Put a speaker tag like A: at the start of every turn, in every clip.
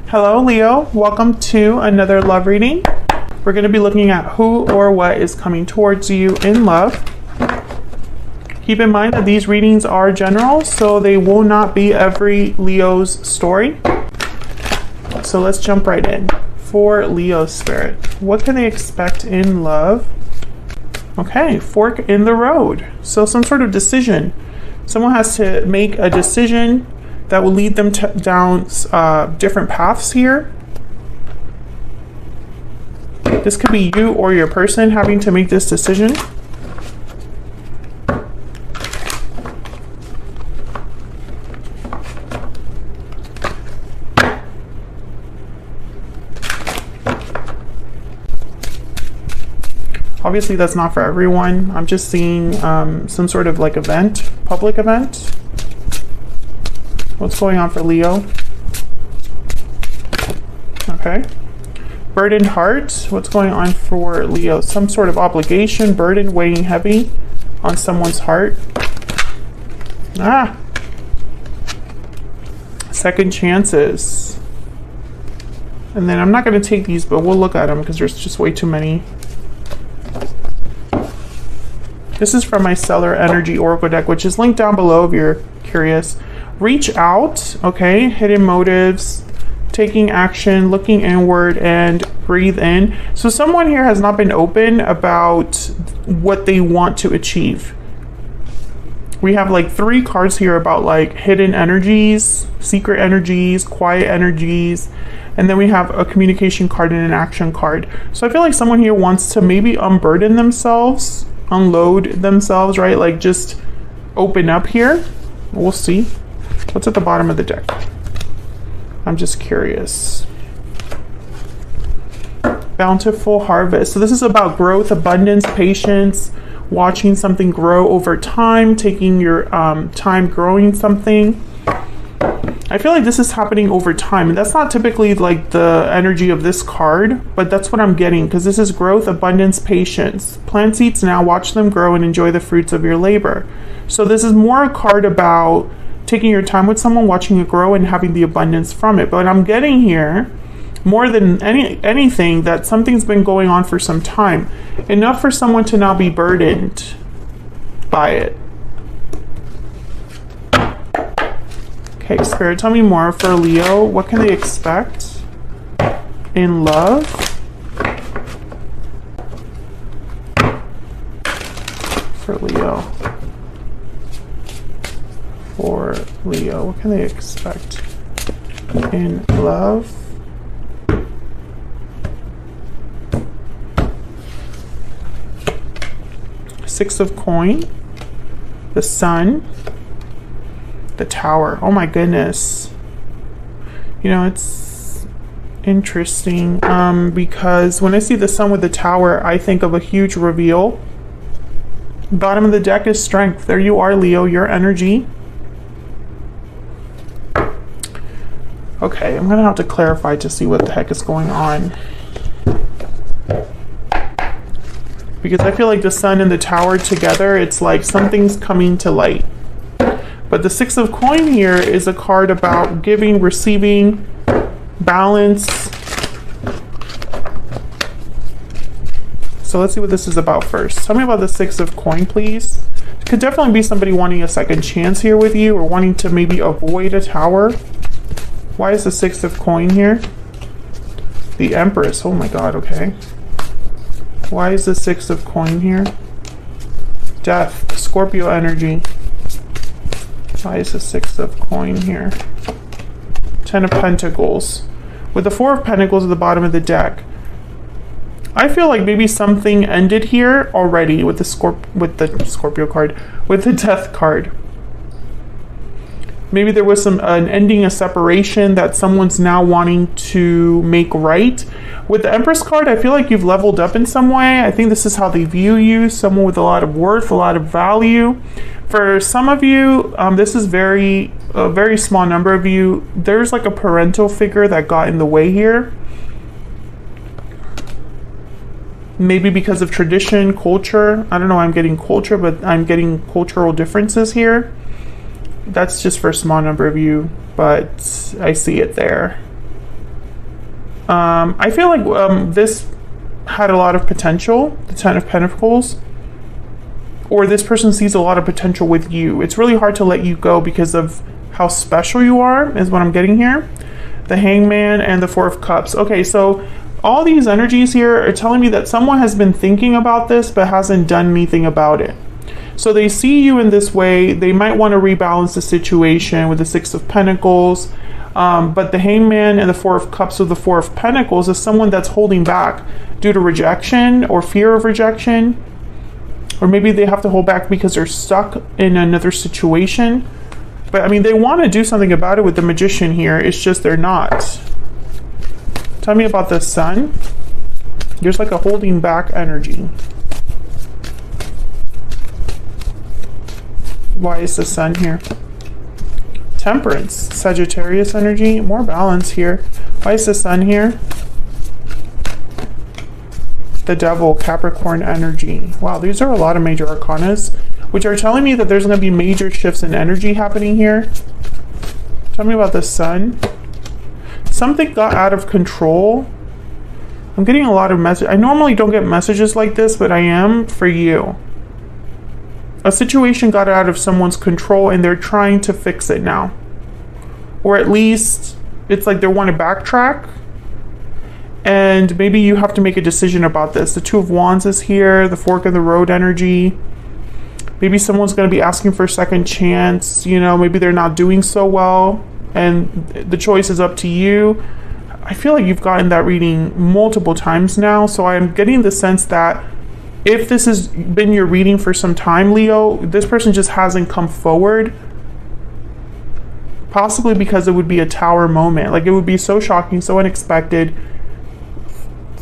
A: Hello, Leo. Welcome to another love reading. We're going to be looking at who or what is coming towards you in love. Keep in mind that these readings are general, so they will not be every Leo's story. So let's jump right in. For Leo spirit, what can they expect in love? Okay, fork in the road. So some sort of decision. Someone has to make a decision that will lead them down different paths here. This could be you or your person having to make this decision. Obviously, that's not for everyone. I'm just seeing some sort of like event, public event. What's going on for Leo? Okay. Burdened heart. What's going on for Leo? Some sort of obligation, burden weighing heavy on someone's heart. Second chances. And then I'm not going to take these, but we'll look at them because there's just way too many. This is from my Stellar Energy Oracle deck, which is linked down below if you're curious. Reach out, okay? Hidden motives, taking action, looking inward, and breathe in. So someone here has not been open about what they want to achieve. We have like 3 cards here about like hidden energies, secret energies, quiet energies, and then we have a communication card and an action card. So I feel like someone here wants to maybe unburden themselves, unload themselves, right? Like just open up here. We'll see. What's at the bottom of the deck? I'm just curious. Bountiful harvest. So this is about growth, abundance, patience, watching something grow over time, taking your time growing something. I feel like this is happening over time, and that's not typically like the energy of this card, but that's what I'm getting because this is growth, abundance, patience. Plant seeds now, watch them grow, and enjoy the fruits of your labor. So this is more a card about taking your time with someone, watching it grow, and having the abundance from it. But I'm getting here, more than anything, that something's been going on for some time. Enough for someone to now be burdened by it. Okay, Spirit, tell me more for Leo. What can they expect in love? For Leo. For Leo, what can they expect in love? Six of coin, the sun, the tower. Oh my goodness. You know, it's interesting because when I see the sun with the tower, I think of a huge reveal. Bottom of the deck is strength. There you are, Leo, your energy. Okay, I'm gonna have to clarify to see what the heck is going on. Because I feel like the sun and the tower together, it's like something's coming to light. But the Six of Coin here is a card about giving, receiving, balance. So let's see what this is about first. Tell me about the Six of Coin, please. It could definitely be somebody wanting a second chance here with you or wanting to maybe avoid a tower. Why is the Six of Coin here? The Empress. Oh my god, okay. Why is the Six of Coin here? Death. Scorpio energy. Why is the Six of Coin here? Ten of Pentacles. With the Four of Pentacles at the bottom of the deck. I feel like maybe something ended here already with the Scorpio card, with the Death card. Maybe there was an ending, a separation that someone's now wanting to make right. With the Empress card, I feel like you've leveled up in some way. I think this is how they view you, someone with a lot of worth, a lot of value. For some of you, this is a very small number of you. There's like a parental figure that got in the way here. Maybe because of tradition, culture. I don't know why I'm getting culture, but I'm getting cultural differences here. That's just for a small number of you, but I see it there. I feel like this had a lot of potential, the Ten of Pentacles, or this person sees a lot of potential with you. It's really hard to let you go because of how special you are, is what I'm getting here. The Hangman and the Four of Cups. Okay, so all these energies here are telling me that someone has been thinking about this but hasn't done anything about it. So they see you in this way. They might want to rebalance the situation with the Six of Pentacles. But the Hangman and the Four of Cups with the Four of Pentacles is someone that's holding back due to rejection or fear of rejection. Or maybe they have to hold back because they're stuck in another situation. But I mean, they want to do something about it with the Magician here. It's just they're not. Tell me about the Sun. There's like a holding back energy. Why is the Sun here? Temperance, Sagittarius energy, more balance here. Why is the Sun here? The Devil, Capricorn energy. Wow, these are a lot of major arcanas, which are telling me that there's going to be major shifts in energy happening here. Tell me about the Sun. Something got out of control. I'm getting a lot of messages. I normally don't get messages like this, but I am for you. A situation got out of someone's control and they're trying to fix it now. Or at least it's like they want to backtrack. And maybe you have to make a decision about this. The Two of Wands is here, the Fork in the Road energy. Maybe someone's going to be asking for a second chance. You know, maybe they're not doing so well and the choice is up to you. I feel like you've gotten that reading multiple times now. So I'm getting the sense that if this has been your reading for some time, Leo, this person just hasn't come forward. Possibly because it would be a Tower moment. Like it would be so shocking, so unexpected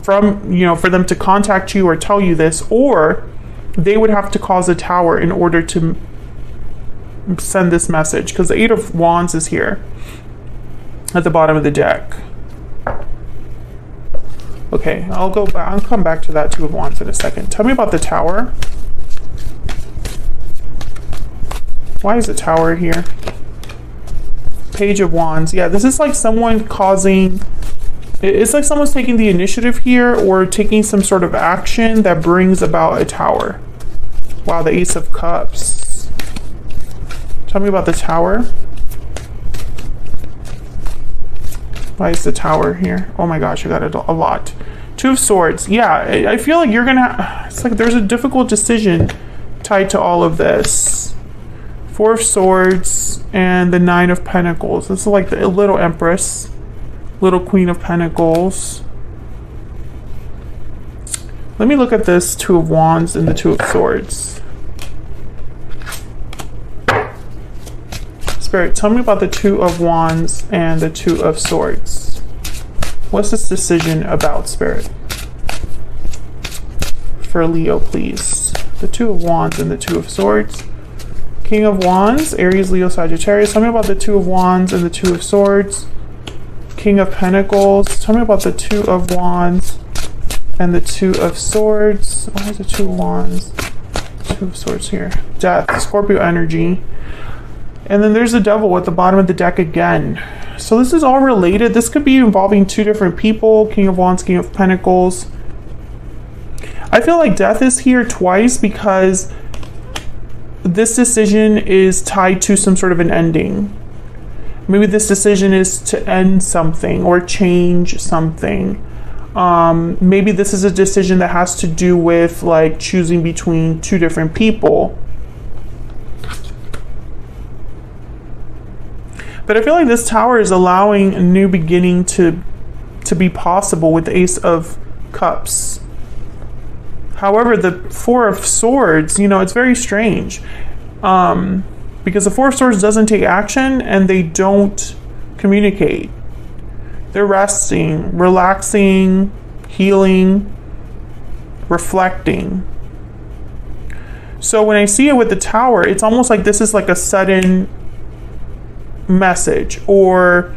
A: from, you know, for them to contact you or tell you this, or they would have to cause a Tower in order to send this message, because the Eight of Wands is here at the bottom of the deck. Okay, I'll go back. I'll come back to that Two of Wands in a second. Tell me about the Tower. Why is the Tower here? Page of Wands. Yeah, this is like someone causing... It's like someone's taking the initiative here or taking some sort of action that brings about a Tower. Wow, the Ace of Cups. Tell me about the Tower. Why is the Tower here? Oh my gosh, I got a lot. Two of Swords. Yeah, I feel like you're gonna... It's like there's a difficult decision tied to all of this. Four of Swords and the Nine of Pentacles. This is like the little Empress. Little Queen of Pentacles. Let me look at this Two of Wands and the Two of Swords. Spirit, tell me about the Two of Wands and the Two of Swords. What's this decision about, Spirit? For Leo, please. The Two of Wands and the Two of Swords. King of Wands, Aries, Leo, Sagittarius. Tell me about the Two of Wands and the Two of Swords. King of Pentacles. Tell me about the Two of Wands and the Two of Swords. Why is the Two of Wands? Two of Swords here. Death, Scorpio energy. And then there's the Devil at the bottom of the deck again. So this is all related. This could be involving two different people. King of Wands, King of Pentacles. I feel like Death is here twice because this decision is tied to some sort of an ending. Maybe this decision is to end something or change something. Maybe this is a decision that has to do with like choosing between two different people. But I feel like this Tower is allowing a new beginning to be possible with the Ace of Cups. However, the Four of Swords, you know, it's very strange. Because the Four of Swords doesn't take action and they don't communicate. They're resting, relaxing, healing, reflecting. So when I see it with the Tower, it's almost like this is like a sudden message, or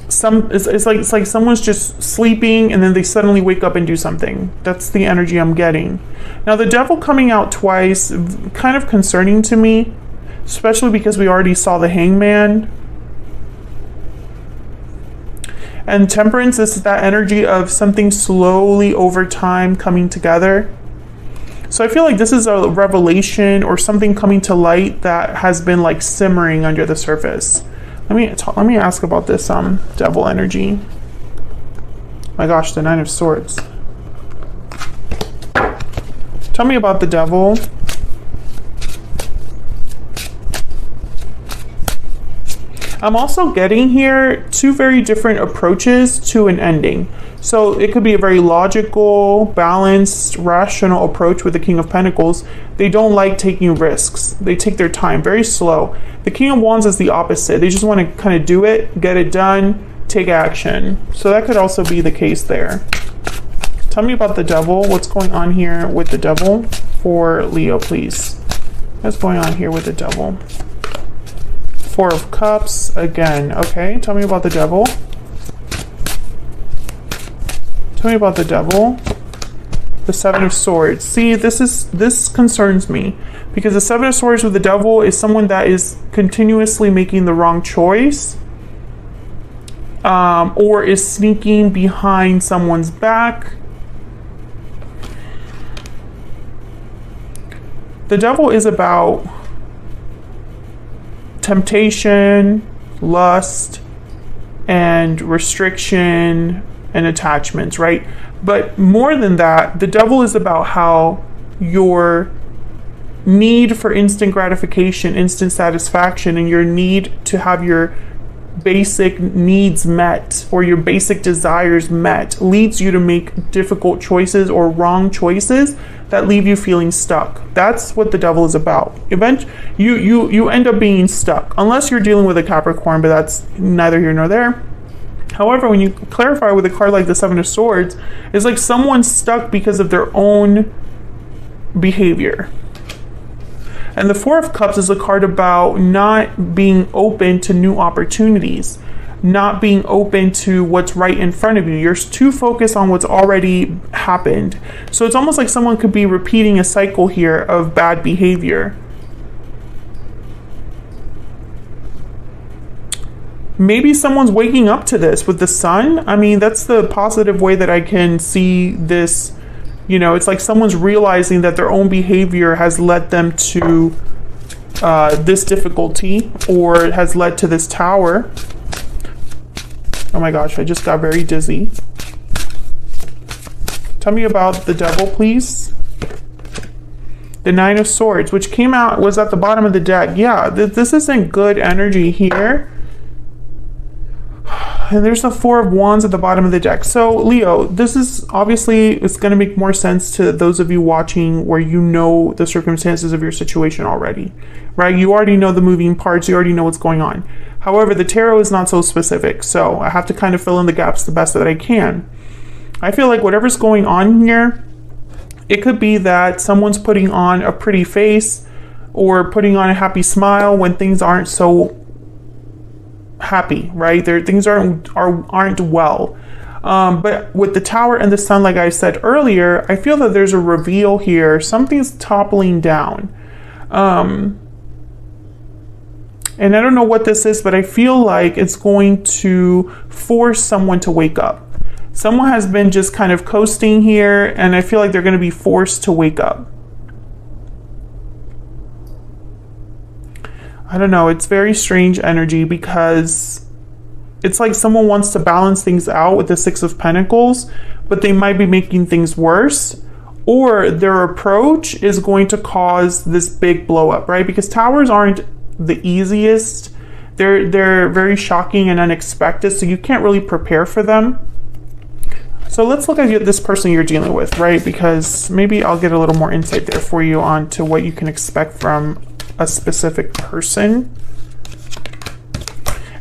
A: it's like someone's just sleeping and then they suddenly wake up and do something. That's the energy I'm getting. Now the Devil coming out twice, kind of concerning to me, especially because we already saw the Hangman. And Temperance, this is that energy of something slowly over time coming together. So I feel like this is a revelation or something coming to light that has been like simmering under the surface. Let me ask about this devil energy. My gosh, the Nine of Swords. Tell me about the devil. I'm also getting here two very different approaches to an ending. So it could be a very logical, balanced, rational approach with the King of Pentacles. They don't like taking risks. They take their time, very slow. The King of Wands is the opposite. They just want to kind of do it, get it done, take action. So that could also be the case there. Tell me about the devil. What's going on here with the devil for Leo, please? What's going on here with the devil? Four of Cups again. Okay, tell me about the devil. Tell me about the devil. The Seven of Swords. See, this concerns me because the Seven of Swords with the devil is someone that is continuously making the wrong choice, or is sneaking behind someone's back. The devil is about temptation, lust, and restriction and attachments, right? But more than that, the devil is about how your need for instant gratification, instant satisfaction, and your need to have your basic needs met or your basic desires met leads you to make difficult choices or wrong choices that leave you feeling stuck. That's what the devil is about. You end up being stuck unless you're dealing with a Capricorn, but that's neither here nor there. However, when you clarify with a card like the Seven of Swords, it's like someone's stuck because of their own behavior. And the Four of Cups is a card about not being open to new opportunities, not being open to what's right in front of you. You're too focused on what's already happened. So it's almost like someone could be repeating a cycle here of bad behavior. Maybe someone's waking up to this with the Sun. I mean, that's the positive way that I can see this. You know, it's like someone's realizing that their own behavior has led them to this difficulty, or it has led to this Tower. Oh my gosh, I just got very dizzy. Tell me about the devil, please. The Nine of Swords, which came out, was at the bottom of the deck. Yeah, this isn't good energy here. And there's the Four of Wands at the bottom of the deck. So Leo, this is obviously, it's going to make more sense to those of you watching where you know the circumstances of your situation already, right? You already know the moving parts. You already know what's going on. However, the tarot is not so specific. So I have to kind of fill in the gaps the best that I can. I feel like whatever's going on here, it could be that someone's putting on a pretty face or putting on a happy smile when things aren't so happy, right? Things aren't well. But with the Tower and the Sun, like I said earlier, I feel that there's a reveal here. Something's toppling down. And I don't know what this is, but I feel like it's going to force someone to wake up. Someone has been just kind of coasting here, and I feel like they're going to be forced to wake up. I don't know, it's very strange energy because it's like someone wants to balance things out with the Six of Pentacles, but they might be making things worse, or their approach is going to cause this big blow up, right? Because Towers aren't the easiest. They're very shocking and unexpected, so you can't really prepare for them. So let's look at this person you're dealing with, right? Because maybe I'll get a little more insight there for you on to what you can expect from a specific person.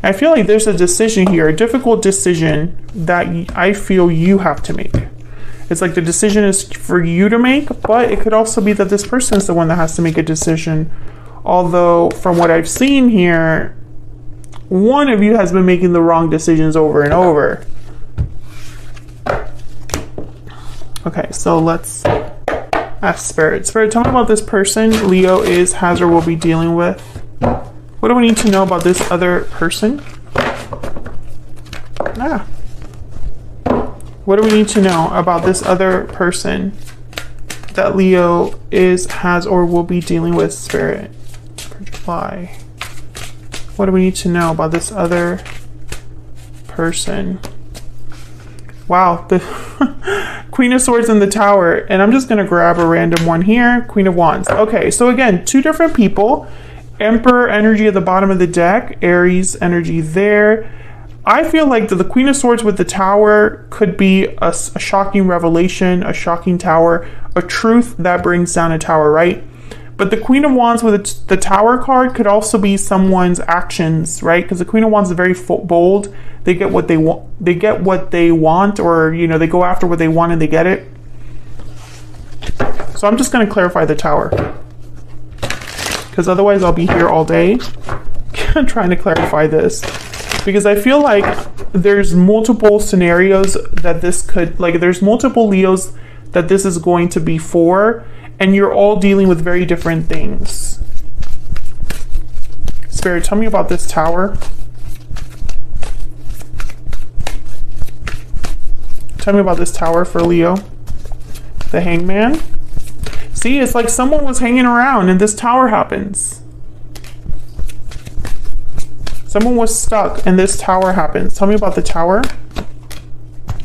A: I feel like there's a decision here, a difficult decision that I feel you have to make. It's like the decision is for you to make, but it could also be that this person is the one that has to make a decision. Although from what I've seen here, one of you has been making the wrong decisions over and over. Okay, so let's ask Spirit. Spirit, tell me about this person Leo has or will be dealing with. What do we need to know about this other person? What do we need to know about this other person that Leo has, or will be dealing with, Spirit, for July? What do we need to know about this other person? Wow, the Queen of Swords in the Tower. And I'm just going to grab a random one here. Queen of Wands. Okay, so again, two different people. Emperor energy at the bottom of the deck. Aries energy there. I feel like the Queen of Swords with the Tower could be a shocking revelation, a shocking tower, a truth that brings down a tower, right? But the Queen of Wands with the Tower card could also be someone's actions, right? Because the Queen of Wands is very bold. They get what they want. They get what they want, or you know, they go after what they want and they get it. So I'm just going to clarify the Tower, because otherwise I'll be here all day trying to clarify this. Because I feel like there's multiple scenarios that this could, like there's multiple Leos that this is going to be for, and you're all dealing with very different things. Spirit, tell me about this Tower. Tell me about this Tower for Leo. The Hangman. See, it's like someone was hanging around and this Tower happens. Someone was stuck and this Tower happens. Tell me about the Tower.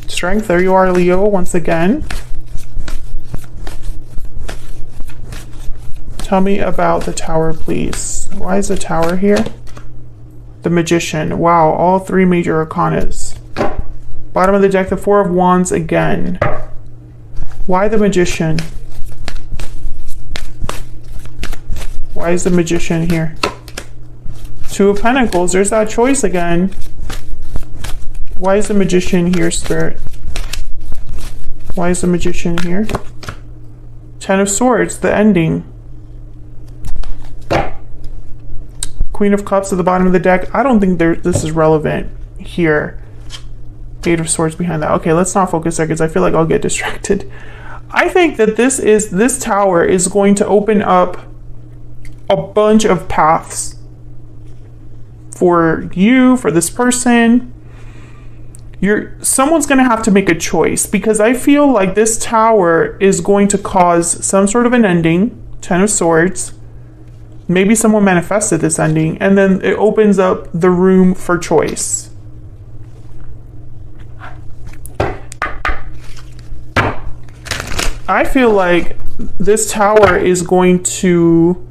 A: Strength, there you are, Leo, once again. Tell me about the Tower, please. Why is the Tower here? The Magician. Wow, all three major arcanas. Bottom of the deck, the Four of Wands again. Why the Magician? Why is the Magician here? Two of Pentacles, there's that choice again. Why is the Magician here, Spirit? Why is the Magician here? Ten of Swords, the ending. Queen of Cups at the bottom of the deck. I don't think this is relevant here. Eight of Swords behind that. Okay, let's not focus there because I feel like I'll get distracted. I think that this Tower is going to open up a bunch of paths for you, for this person. Someone's going to have to make a choice, because I feel like this Tower is going to cause some sort of an ending. Ten of Swords. Maybe someone manifested this ending, and then it opens up the room for choice. I feel like this Tower is going to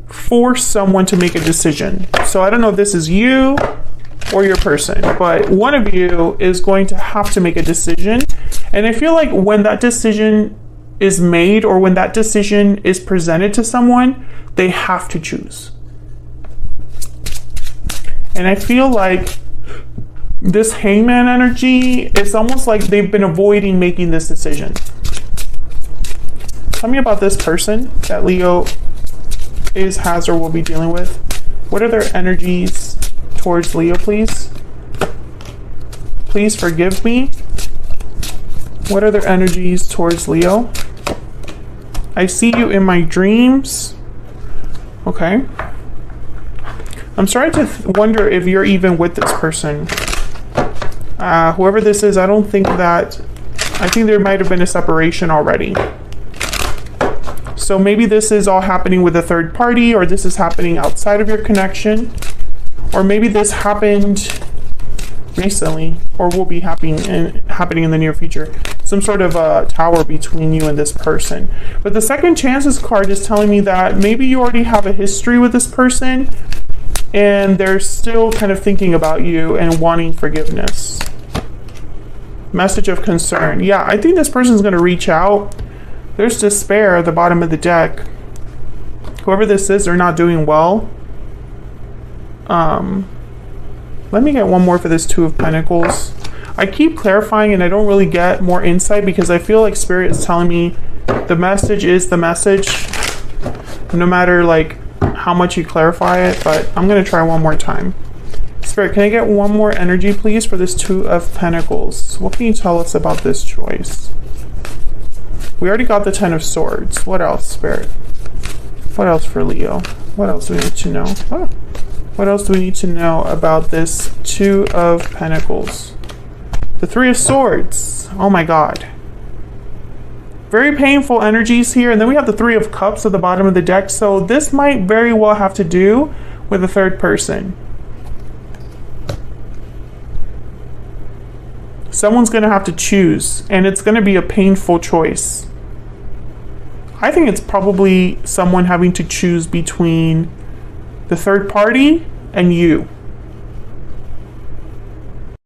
A: force someone to make a decision. So I don't know if this is you or your person, but one of you is going to have to make a decision. And I feel like when that decision is made, or when that decision is presented to someone, they have to choose. And I feel like this Hangman energy, it's almost like they've been avoiding making this decision. Tell me about this person that Leo has, or will be dealing with. What are their energies towards Leo, please? Please forgive me. What are their energies towards Leo? I see you in my dreams. Okay. I'm starting to wonder if you're even with this person. Whoever this is, I think there might have been a separation already. So maybe this is all happening with a third party, or this is happening outside of your connection, or maybe this happened recently, or will be happening in the near future. Some sort of a tower between you and this person. But the Second Chances card is telling me that maybe you already have a history with this person, and they're still kind of thinking about you and wanting forgiveness. Message of concern. Yeah, I think this person's going to reach out. There's despair at the bottom of the deck. Whoever this is, they're not doing well. Let me get one more for this Two of Pentacles. I keep clarifying and I don't really get more insight, because I feel like Spirit is telling me the message is the message, no matter like how much you clarify it. But I'm going to try one more time. Spirit, can I get one more energy, please, for this Two of Pentacles? What can you tell us about this choice? We already got the Ten of Swords. What else, Spirit? What else for Leo? What else do we need to know? Oh. What else do we need to know about this Two of Pentacles? The Three of Swords. Oh my God. Very painful energies here. And then we have the Three of Cups at the bottom of the deck. So this might very well have to do with a third person. Someone's going to have to choose, and it's going to be a painful choice. I think it's probably someone having to choose between the third party and you.